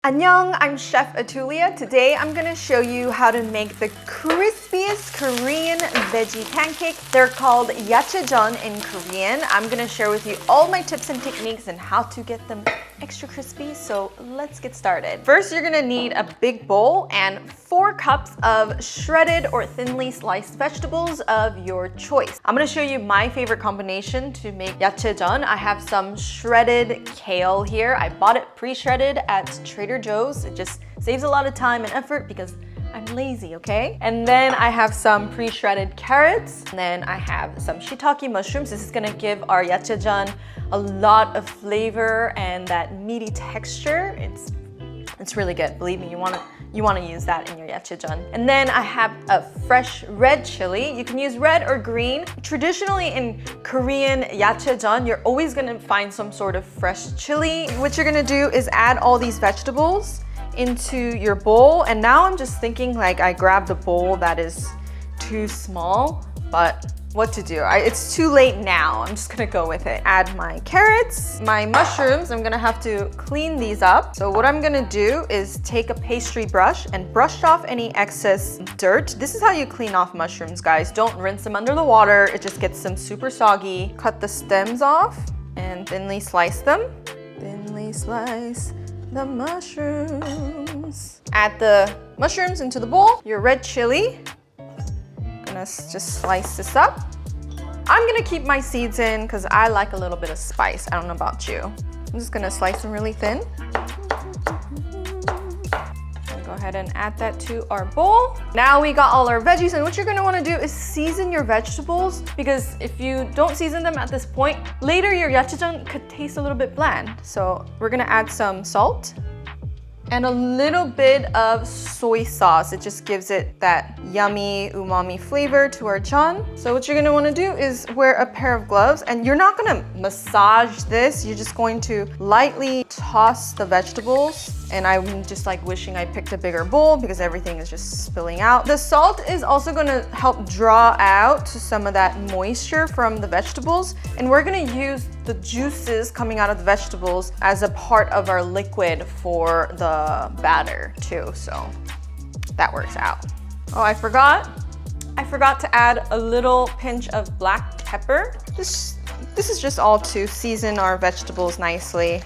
Annyeong, I'm Chef Atulia. Today I'm gonna show you how to make the crispiest Korean veggie pancake. They're called Yachaejeon in Korean. I'm gonna share with you all my tips and techniques and how to get them extra crispy, so let's get started. First, you're gonna need a big bowl and 4 cups of shredded or thinly sliced vegetables of your choice. I'm gonna show you my favorite combination to make yachaejeon. I have some shredded kale here. I bought it pre-shredded at Trader Joe's. It just saves a lot of time and effort because I'm lazy, okay? And then I have some pre-shredded carrots. And then I have some shiitake mushrooms. This is gonna give our yachaejeon a lot of flavor and that meaty texture. It's really good. Believe me, you wanna use that in your yachaejeon. And then I have a fresh red chili. You can use red or green. Traditionally in Korean yachaejeon, you're always gonna find some sort of fresh chili. What you're gonna do is add all these vegetables into your bowl. And now I'm just thinking like I grabbed a bowl that is too small, but what to do? It's too late now. I'm just gonna go with it. Add my carrots, my mushrooms. I'm gonna have to clean these up. So what I'm gonna do is take a pastry brush and brush off any excess dirt. This is how you clean off mushrooms, guys. Don't rinse them under the water. It just gets them super soggy. Cut the stems off and thinly slice them. Thinly slice the mushrooms. Add the mushrooms into the bowl. Your red chili. Gonna just slice this up. I'm gonna keep my seeds in because I like a little bit of spice. I don't know about you. I'm just gonna slice them really thin. Go ahead and add that to our bowl. Now we got all our veggies, and what you're gonna wanna do is season your vegetables, because if you don't season them at this point, later your yachaejeon could taste a little bit bland. So we're gonna add some salt and a little bit of soy sauce. It just gives it that yummy umami flavor to our jeon. So what you're gonna wanna do is wear a pair of gloves, and you're not gonna massage this. You're just going to lightly toss the vegetables. And I'm just like wishing I picked a bigger bowl because everything is just spilling out. The salt is also gonna help draw out some of that moisture from the vegetables. And we're gonna use the juices coming out of the vegetables as a part of our liquid for the batter too. So that works out. Oh, I forgot to add a little pinch of black pepper. This is just all to season our vegetables nicely.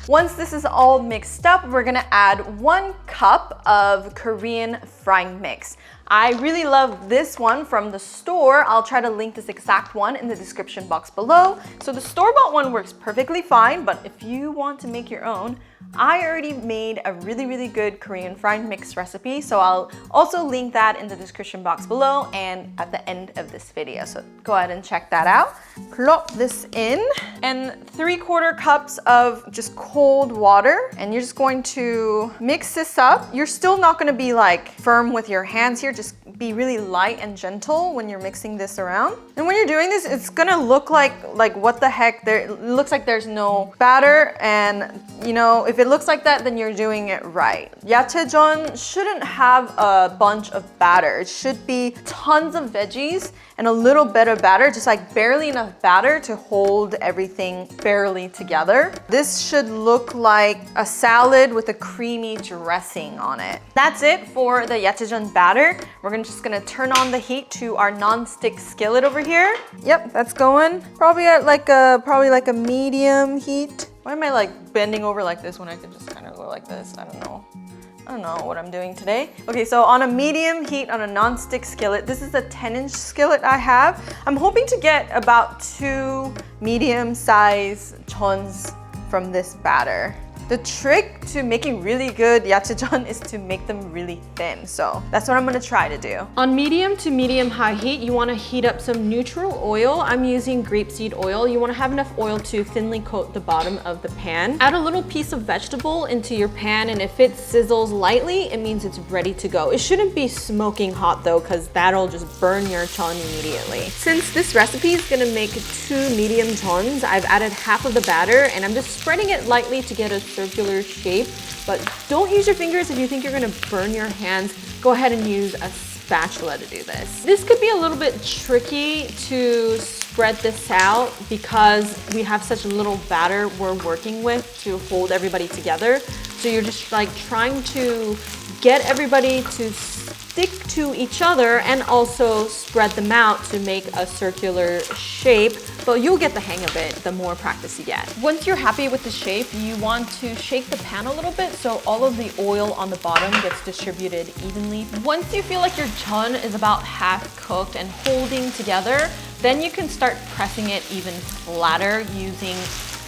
Once this is all mixed up, we're gonna add 1 cup of Korean frying mix. I really love this one from the store. I'll try to link this exact one in the description box below. So the store-bought one works perfectly fine, but if you want to make your own, I already made a really good Korean frying mix recipe, so I'll also link that in the description box below and at the end of this video. So go ahead and check that out. Plop this in, and 3/4 cups of just cold water, and you're just going to mix this up. You're still not gonna be like firm with your hands here. Just be really light and gentle when you're mixing this around. And when you're doing this, it's gonna look like what the heck, it looks like there's no batter, and you know, if it looks like that, then you're doing it right. Yachaejeon shouldn't have a bunch of batter. It should be tons of veggies and a little bit of batter, just like barely enough batter to hold everything barely together. This should look like a salad with a creamy dressing on it. That's it for the yachaejeon batter. We're just gonna turn on the heat to our non-stick skillet over here. Yep, that's going. Probably at like a medium heat. Why am I like bending over like this when I could just kind of go like this? I don't know what I'm doing today. Okay, so on a medium heat on a non-stick skillet, this is a 10-inch skillet I have. I'm hoping to get about 2 medium-sized jeons from this batter. The trick to making really good yachaejeon is to make them really thin. So that's what I'm gonna try to do. On medium to medium high heat, you wanna heat up some neutral oil. I'm using grapeseed oil. You wanna have enough oil to thinly coat the bottom of the pan. Add a little piece of vegetable into your pan, and if it sizzles lightly, it means it's ready to go. It shouldn't be smoking hot though, because that'll just burn your jeon immediately. Since this recipe is gonna make 2 medium jeons, I've added half of the batter, and I'm just spreading it lightly to get a circular shape, but don't use your fingers if you think you're gonna burn your hands. Go ahead and use a spatula to do this. This could be a little bit tricky to spread this out because we have such little batter we're working with to hold everybody together. So you're just like trying to get everybody to stick to each other and also spread them out to make a circular shape. But you'll get the hang of it the more practice you get. Once you're happy with the shape, you want to shake the pan a little bit so all of the oil on the bottom gets distributed evenly. Once you feel like your chun is about half cooked and holding together, then you can start pressing it even flatter using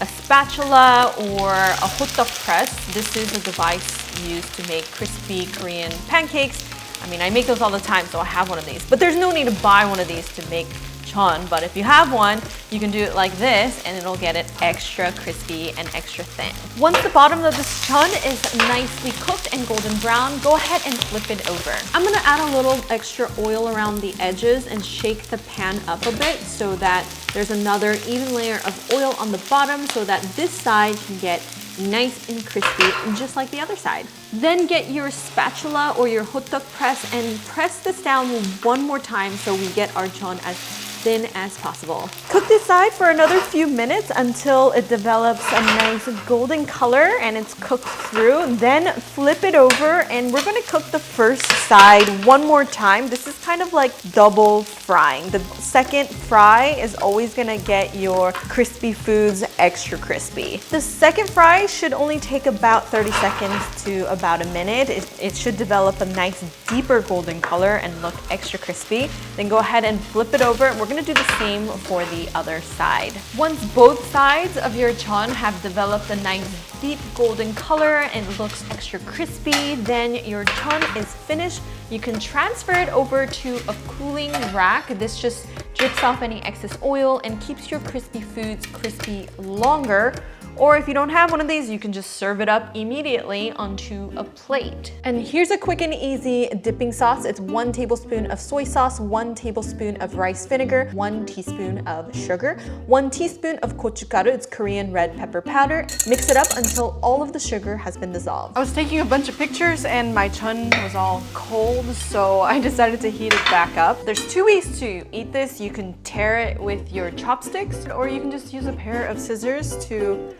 a spatula or a Hotteok press. This is a device used to make crispy Korean pancakes. I mean, I make those all the time, so I have one of these. But there's no need to buy one of these to make chun. But if you have one, you can do it like this and it'll get it extra crispy and extra thin. Once the bottom of this chun is nicely cooked and golden brown, go ahead and flip it over. I'm gonna add a little extra oil around the edges and shake the pan up a bit so that there's another even layer of oil on the bottom so that this side can get nice and crispy, just like the other side. Then get your spatula or your Hotteok press and press this down one more time so we get our chun as thin as possible. Cook this side for another few minutes until it develops a nice golden color and it's cooked through. Then flip it over and we're gonna cook the first side one more time. This is kind of like double frying. The second fry is always gonna get your crispy foods extra crispy. The second fry should only take about 30 seconds to about a minute. It should develop a nice deeper golden color and look extra crispy. Then go ahead and flip it over. We're gonna do the same for the other side. Once both sides of your chun have developed a nice deep golden color and looks extra crispy, then your chun is finished. You can transfer it over to a cooling rack. This just drips off any excess oil and keeps your crispy foods crispy longer. Or if you don't have one of these, you can just serve it up immediately onto a plate. And here's a quick and easy dipping sauce. It's 1 tablespoon of soy sauce, 1 tablespoon of rice vinegar, 1 teaspoon of sugar, 1 teaspoon of gochugaru, it's Korean red pepper powder. Mix it up until all of the sugar has been dissolved. I was taking a bunch of pictures and my chun was all cold, so I decided to heat it back up. There's 2 ways to eat this. You can tear it with your chopsticks, or you can just use a pair of scissors to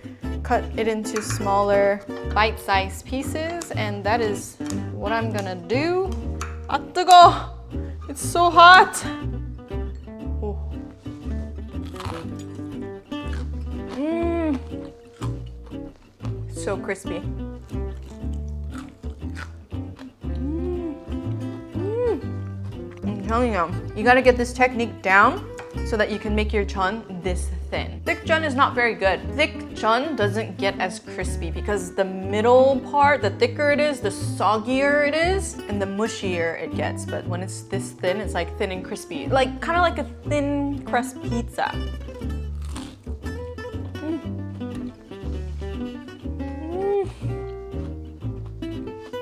cut it into smaller bite-sized pieces, and that is what I'm gonna do. 아 뜨거! It's so hot! Oh. So crispy. I'm telling you, you gotta get this technique down so that you can make your chun this thin. Thick chun is not very good. Thick chun doesn't get as crispy because the middle part, the thicker it is, the soggier it is, and the mushier it gets. But when it's this thin, it's like thin and crispy. Like, kind of like a thin crust pizza.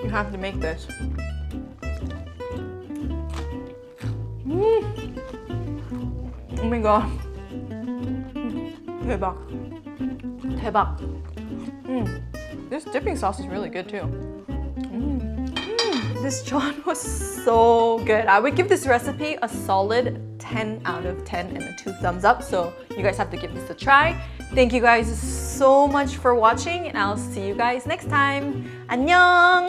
You have to make this. Oh my god. 대박. 대박. This dipping sauce is really good too. This chun was so good. I would give this recipe a solid 10 out of 10 and a 2 thumbs up. So you guys have to give this a try. Thank you guys so much for watching and I'll see you guys next time. 안녕!